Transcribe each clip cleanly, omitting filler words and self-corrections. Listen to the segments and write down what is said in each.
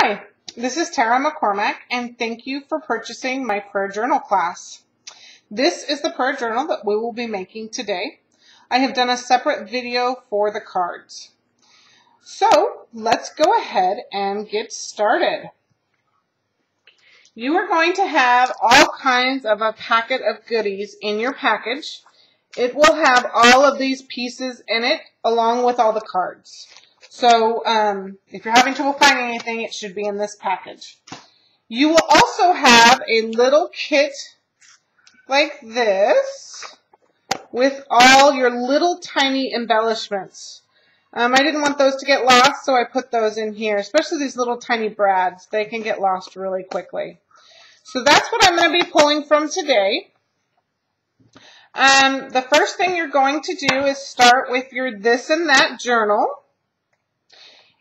Hi, this is Tara McCormack, and thank you for purchasing my prayer journal class. This is the prayer journal that we will be making today. I have done a separate video for the cards. So let's go ahead and get started. You are going to have all kinds of a packet of goodies in your package. It will have all of these pieces in it along with all the cards. So if you're having trouble finding anything, it should be in this package. You will also have a little kit like this with all your little tiny embellishments. I didn't want those to get lost, so I put those in here, especially these little tiny brads. They can get lost really quickly. So that's what I'm going to be pulling from today. The first thing you're going to do is start with your this and that journal.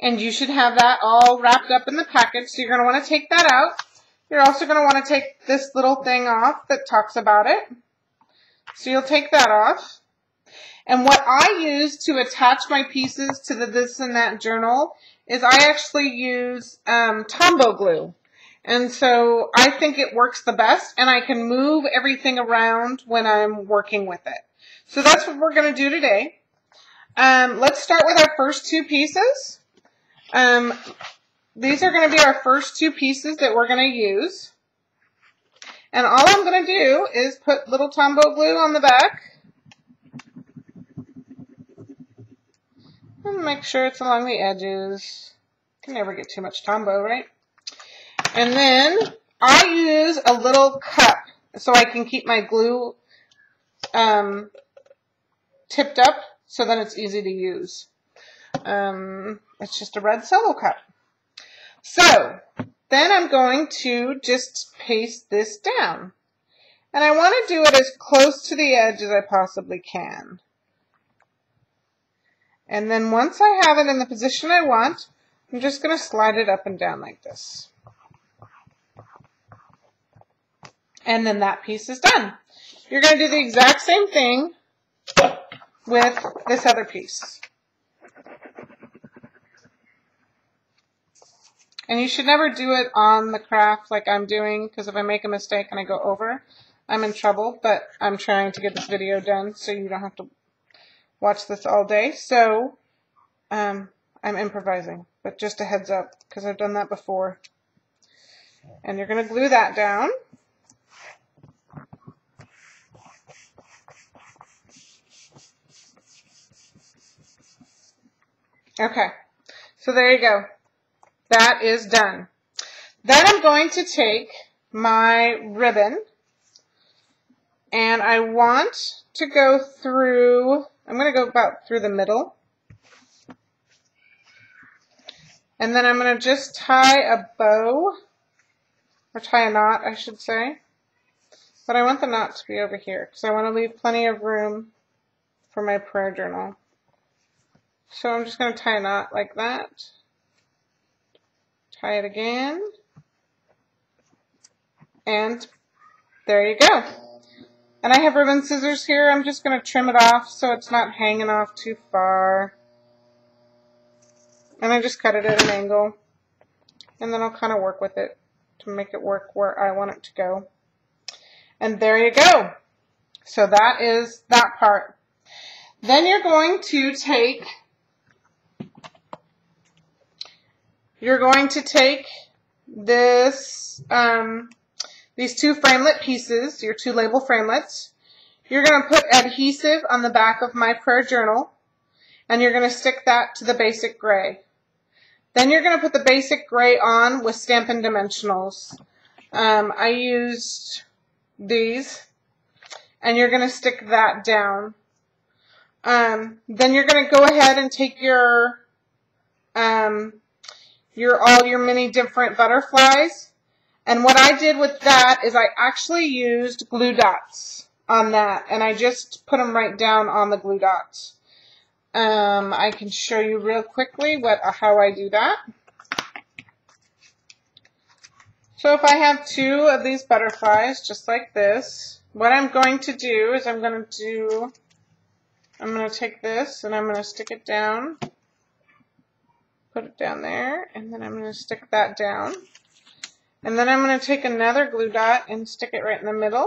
And you should have that all wrapped up in the package, so you're going to want to take that out. You're also going to want to take this little thing off that talks about it. So you'll take that off. And what I use to attach my pieces to the this and that journal is I actually use Tombow glue. And so I think it works the best, and I can move everything around when I'm working with it. So that's what we're going to do today. Let's start with our first two pieces. These are going to be our first two pieces that we're going to use. And all I'm going to do is put little Tombow glue on the back. And make sure it's along the edges. Can never get too much Tombow, right? And then I use a little cup so I can keep my glue tipped up so that it's easy to use. It's just a red Solo cup. So then I'm going to just paste this down. And I want to do it as close to the edge as I possibly can. And then once I have it in the position I want, I'm just going to slide it up and down like this. And then that piece is done. You're going to do the exact same thing with this other piece. And you should never do it on the craft like I'm doing, because if I make a mistake and I go over, I'm in trouble. But I'm trying to get this video done so you don't have to watch this all day. So I'm improvising, but just a heads up, because I've done that before. And you're going to glue that down. Okay, so there you go. That is done. Then I'm going to take my ribbon, and I want to go through, I'm going to go about through the middle. And then I'm going to just tie a bow, or tie a knot, I should say. But I want the knot to be over here, because I want to leave plenty of room for my prayer journal. So I'm just going to tie a knot like that. Tie it again. And there you go. And I have ribbon scissors here. I'm just going to trim it off so it's not hanging off too far. And I just cut it at an angle. And then I'll kind of work with it to make it work where I want it to go. And there you go. So that is that part. Then you're going to take this, these two framelit pieces, your two label framelits. You're going to put adhesive on the back of my prayer journal, and you're going to stick that to the basic gray. Then you're going to put the basic gray on with Stampin' Dimensionals. I used these, and you're going to stick that down. Then you're going to go ahead and take all your many different butterflies. And what I did with that is I actually used glue dots on that, and I just put them right down on the glue dots. I can show you real quickly how I do that. So if I have two of these butterflies, just like this, what I'm going to do is I'm going to take this and I'm going to stick it down, put put it down there, and then I'm going to stick that down. And then I'm going to take another glue dot and stick it right in the middle.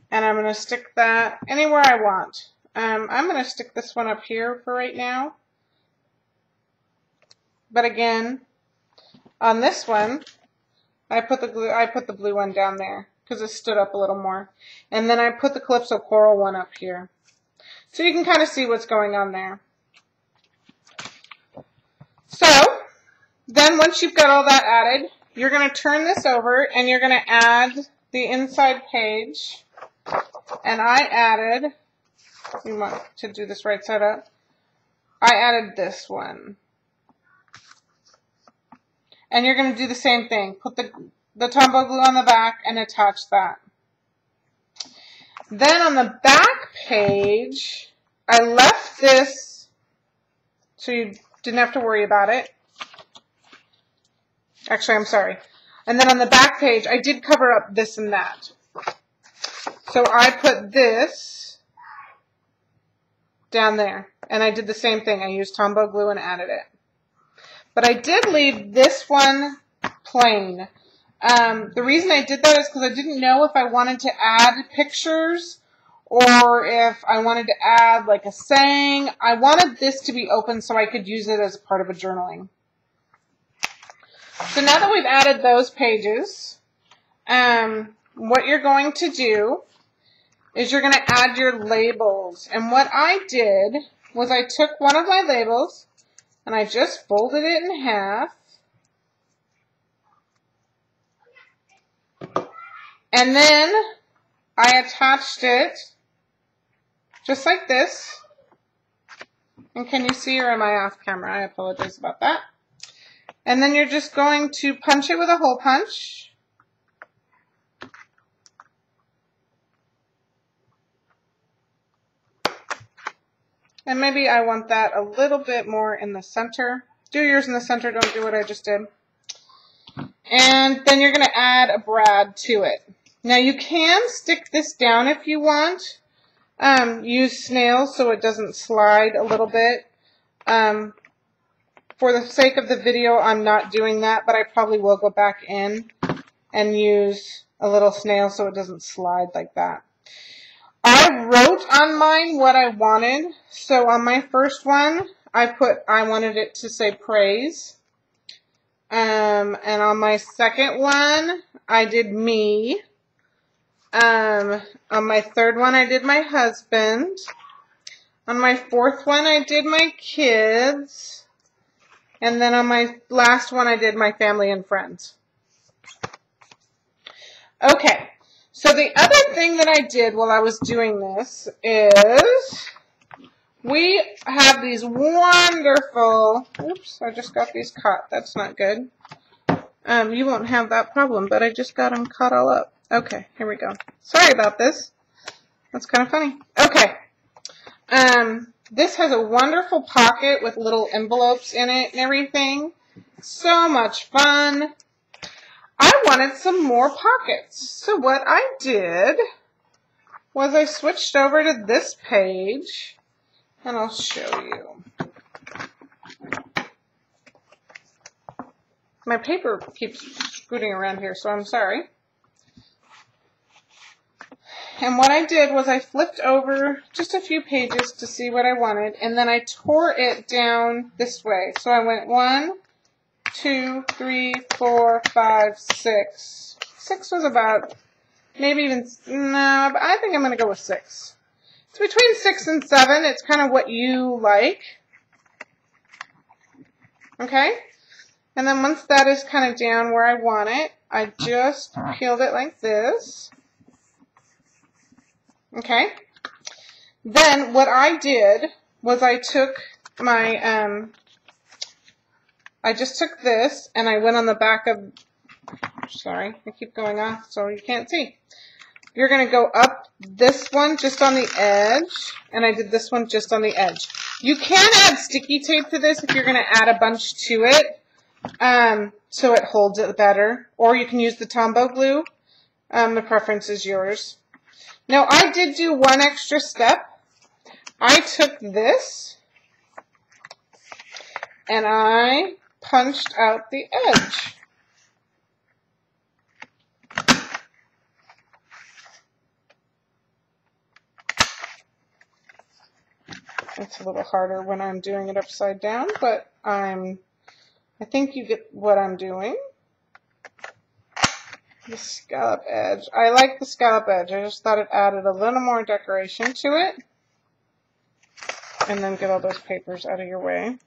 And I'm going to stick that anywhere I want. I'm going to stick this one up here for right now. But again, on this one, I put the blue one down there because it stood up a little more. And then I put the Calypso Coral one up here. So you can kind of see what's going on there. So, then once you've got all that added, you're going to turn this over and you're going to add the inside page. And I added, you want to do this right side up, I added this one. And you're going to do the same thing. Put the Tombow glue on the back and attach that. Then on the back page, I left this so you didn't have to worry about it. Actually, I'm sorry. And then on the back page, I did cover up this and that. So I put this down there. And I did the same thing. I used Tombow glue and added it. But I did leave this one plain. The reason I did that is because I didn't know if I wanted to add pictures or if I wanted to add like a saying. I wanted this to be open so I could use it as a part of a journaling. So now that we've added those pages, what you're going to do is you're going to add your labels. And what I did was I took one of my labels and I just folded it in half. And then I attached it just like this. And can you see, or am I off camera? I apologize about that. And then you're just going to punch it with a hole punch. And maybe I want that a little bit more in the center. Do yours in the center, don't do what I just did. And then you're going to add a brad to it. Now you can stick this down if you want. Use snails so it doesn't slide a little bit. For the sake of the video, I'm not doing that, but I probably will go back in and use a little snail so it doesn't slide like that. I wrote on mine what I wanted. So on my first one, I wanted it to say praise. And on my second one, I did me. On my third one, I did my husband. On my fourth one, I did my kids. And then on my last one, I did my family and friends. Okay, so the other thing that I did while I was doing this is we have these wonderful, oops, I just got these caught. That's not good. You won't have that problem, but I just got them caught all up. Okay, here we go. Sorry about this. That's kind of funny. Okay. This has a wonderful pocket with little envelopes in it and everything. So much fun. I wanted some more pockets. So what I did was I switched over to this page, and I'll show you. My paper keeps scooting around here, so I'm sorry. And what I did was I flipped over just a few pages to see what I wanted, and then I tore it down this way. So I went 1, 2, 3, 4, 5, 6. 6 was about, maybe even, no, but I think I'm going to go with 6. It's between 6 and 7. It's kind of what you like. Okay? And then once that is kind of down where I want it, I just peeled it like this. Okay? Then what I did was I took my, I just took this and I went on the back of, sorry, I keep going off so you can't see. You're going to go up this one just on the edge, and I did this one just on the edge. You can add sticky tape to this if you're going to add a bunch to it, so it holds it better. Or you can use the Tombow glue. The preference is yours. Now, I did do one extra step. I took this, and I punched out the edge. It's a little harder when I'm doing it upside down, but I think you get what I'm doing. The scallop edge. I like the scallop edge. I just thought it added a little more decoration to it. And then get all those papers out of your way.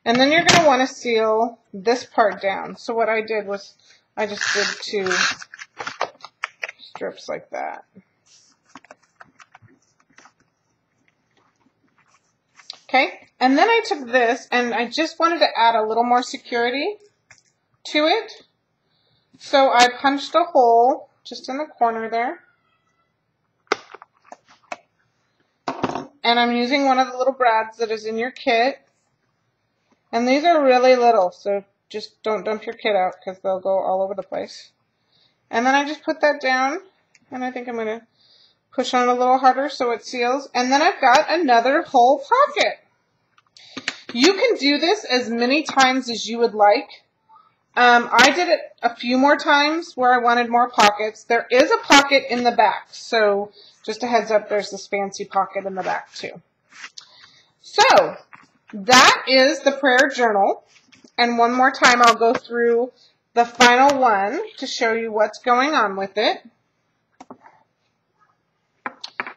And then you're going to want to seal this part down. So what I did was I just did 2 strips like that. Okay, and then I took this and I just wanted to add a little more security to it. So I punched a hole just in the corner there. And I'm using one of the little brads that is in your kit. And these are really little, so just don't dump your kit out because they'll go all over the place. And then I just put that down, and I think I'm going to push on a little harder so it seals. And then I've got another whole pocket. You can do this as many times as you would like. I did it a few more times where I wanted more pockets. There is a pocket in the back, so just a heads up, there's this fancy pocket in the back too. So that is the prayer journal. And one more time, I'll go through the final one to show you what's going on with it.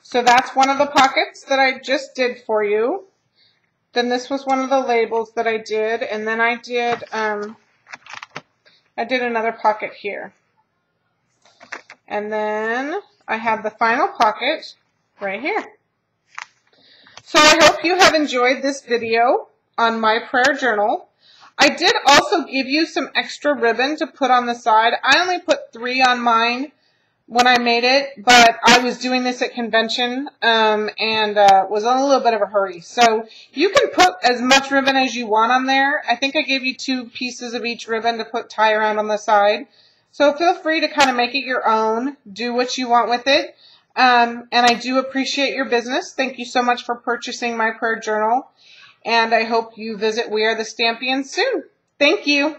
So that's one of the pockets that I just did for you. Then this was one of the labels that I did, and then I did another pocket here. And then I have the final pocket right here. So I hope you have enjoyed this video on my prayer journal. I did also give you some extra ribbon to put on the side. I only put 3 on mine when I made it, but I was doing this at convention and was on a little bit of a hurry. So you can put as much ribbon as you want on there. I think I gave you 2 pieces of each ribbon to tie around on the side. So feel free to kind of make it your own. Do what you want with it. And I do appreciate your business. Thank you so much for purchasing my prayer journal. And I hope you visit We Are the Stampians soon. Thank you.